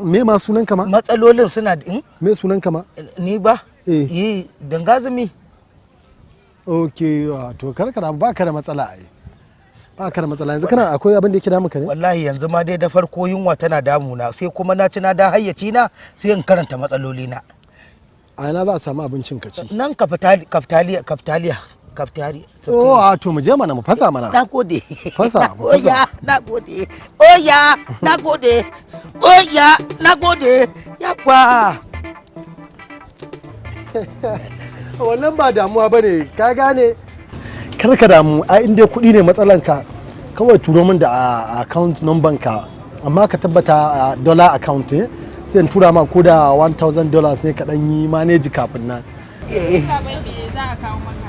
me ma sunan ka ma? Matsalolin suna me sunan ka ma? Ni ba? Dangazumi. Okay, to karkara ba ka da matsala ai. Ba ka da matsala yanzu kana akwai abin da yake damun ka ne? Wallahi yanzu ma dai da farko yunwa tana damuna sai kuma na ci na da hayyaci na sai in karanta matsaloli na. A ina za a samu abincin ka ci? Nan kaftaliya. Oh, to mu je mana mu fasa mana. Nagode. Fasa. Oya, nagode. Oya, nagode. Oya, nagode. Yabba. Wannan ba damuwa bane, ka gane? Kar ka damu, ai inda kuɗi ne matsalanka. Kawai turo min da account number ka. Amma ka tabbata dollar account ne. Sai in tura ma ko da $1,000 ne ka dan yi manage kafin nan. Za a kawo maka.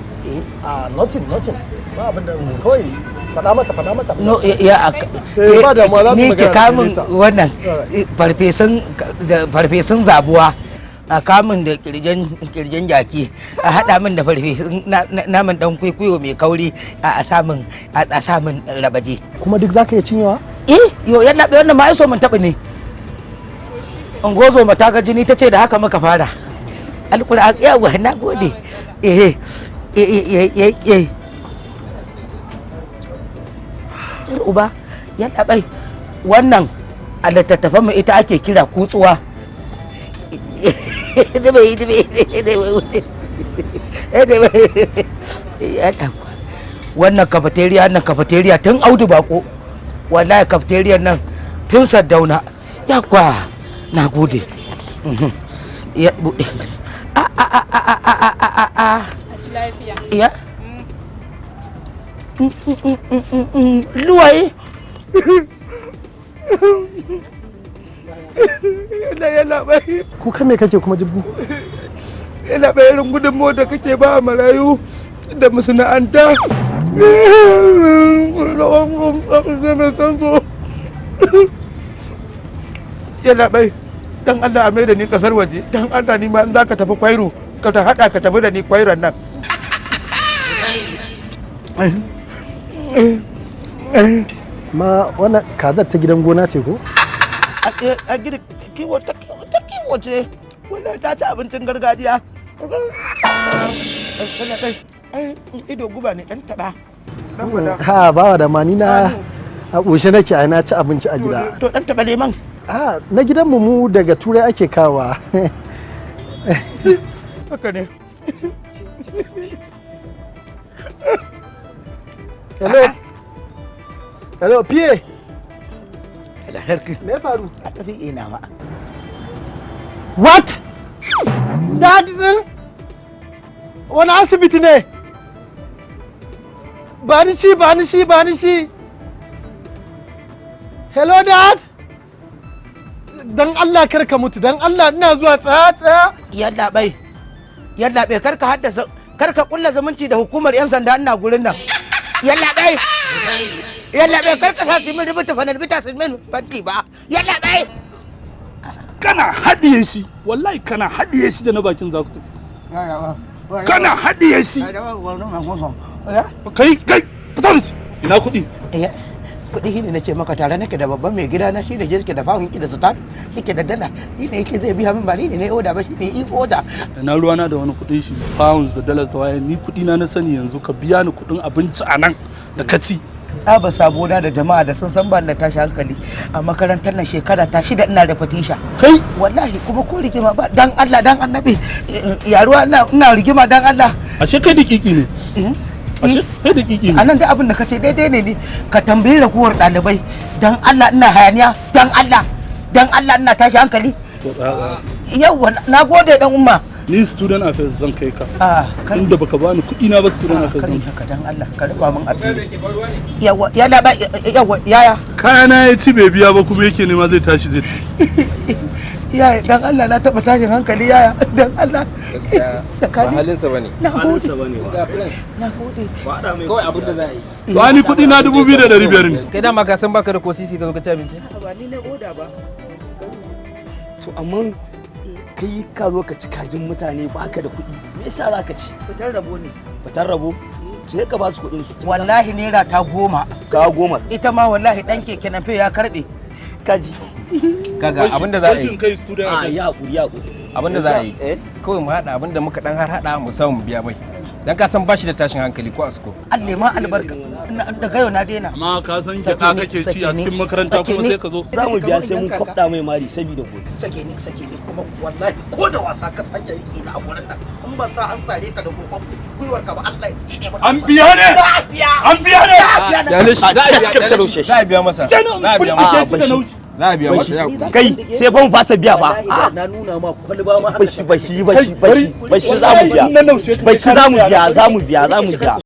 Nothing. Ba abin da kawai faɗa mata. No, ba da ma za ni ke kamun wannan farfesun zabuwa. A kamun da kirjen jaki a haɗa min da farfesun naman dan kwikwiyo mai kauri a samun rabaje. Kuma duk zaka iya cinyewa? Yo yalla bai wannan ma ai so mun taɓa ne. Ungozo mata ga jini tace da haka muka fara. Alƙur'an yawa na gode. Uba yalla bai wannan a littattafan mu ita ake kira kutsuwa. Wannan cafeteria tun Audu Bako wallahi cafeteria nan tun Saddauna yakwa na gode ya bude ya luwai yana bai kuka me kake kuma jibbu yana bai irin gudunmu da kake ba marayu da masana'anta yana bai dan Allah a mai da ni kasar waje dan Allah ni ma in za ka tafi kwairo ka ta hada ka tafi da ni kwairon nan ma wannan kazar ta gidan gona ce ko? A gidan kiwo ta kiwo ce wannan ta ci abincin gargajiya ido guba ne dan taba ha bawa da mani na a ƙoshe nake ai na ci abinci a gida to dan taba leman na gidan mu daga turai ake kawa haka ne hello piye me faru a tafi ina ma what dad din wani asibiti ne ba ni shi hello dad dan Allah kar ka mutu dan Allah ina zuwa tsaya yalla bai kar ka kulla zumunci da hukumar yan sanda ina gurin nan yalla bai kar ka sa su min rubuta fanal bita su min fanti ba yalla bai kana hadiye shi wallahi kana hadiye shi da na bakin za ku tafi kana hadiye shi kai fita da shi ina kuɗi kuɗi shi ne na ce maka tare nake da babban mai gida na shi da ke da fawon ki da star yake da dala shi ne yake zai biya min ba ni ne oda ba shi ne yi oda na ruwana da wani kuɗin shi pounds da dollars da waye ni kuɗi na sani yanzu ka biya ni kuɗin abinci a nan da ka ci tsaba sabona da jama'a da sun san ban da tashi hankali a makarantar nan shekara ta 6 ina da fatisha kai wallahi kuma ko rigima ba dan Allah dan annabi yaruwa ina rigima dan Allah ashe kai dakiki ne ashe kai dakiki ne anan da abin da kace daidai ne ni ka tambayi raguwar dalibai dan Allah ina hayaniya dan Allah ina tashi hankali yawa nagode dan umma ni student affairs zan kai ka inda baka bani kuɗi na ba student affairs zan haka dan Allah ka rufa min asiri yawa yaya kana ya ci bai biya ba kuma yake nema zai tashi zai yaya dan Allah na taba tashin hankali yaya dan Allah ba halinsa bane na gode ba da mai kawai abin da za a yi ba ni kuɗi na 2,500 ne kai dama ka san baka da ko sisi ka zo ka ci abinci ba ni ne oda ba to amma kai ka zo ka ci kajin mutane baka da kuɗi me yasa za ka ci fitar rabo ne fitar rabo sai ka ba su kuɗin su wallahi naira ta 10 ka 10 ita ma wallahi dan keke na fe ya karbe kaji kaga abinda za a yi kai student a ya hakuri abinda za a yi kawai mu hada abinda muka dan har hada mu samu biya mai dan ka san bashi da tashin hankali ko asko Allah ma albarka daga yau na daina amma ka san gyaɗa kake ci a cikin makaranta kuma sai ka zo za mu biya sai mun kwafta mai mari saboda gobe sake ni kuma wallahi ko da wasa ka sake rike na a gurin nan in ba sa an sare ka da goban gwiwar ka ba Allah ya tsine maka an biya ne an biya ne za a biya masa za a biya masa za a biya masa ya kai sai fa mu fasa biya fa na nuna ma kwalba ma bashi za mu biya za mu biya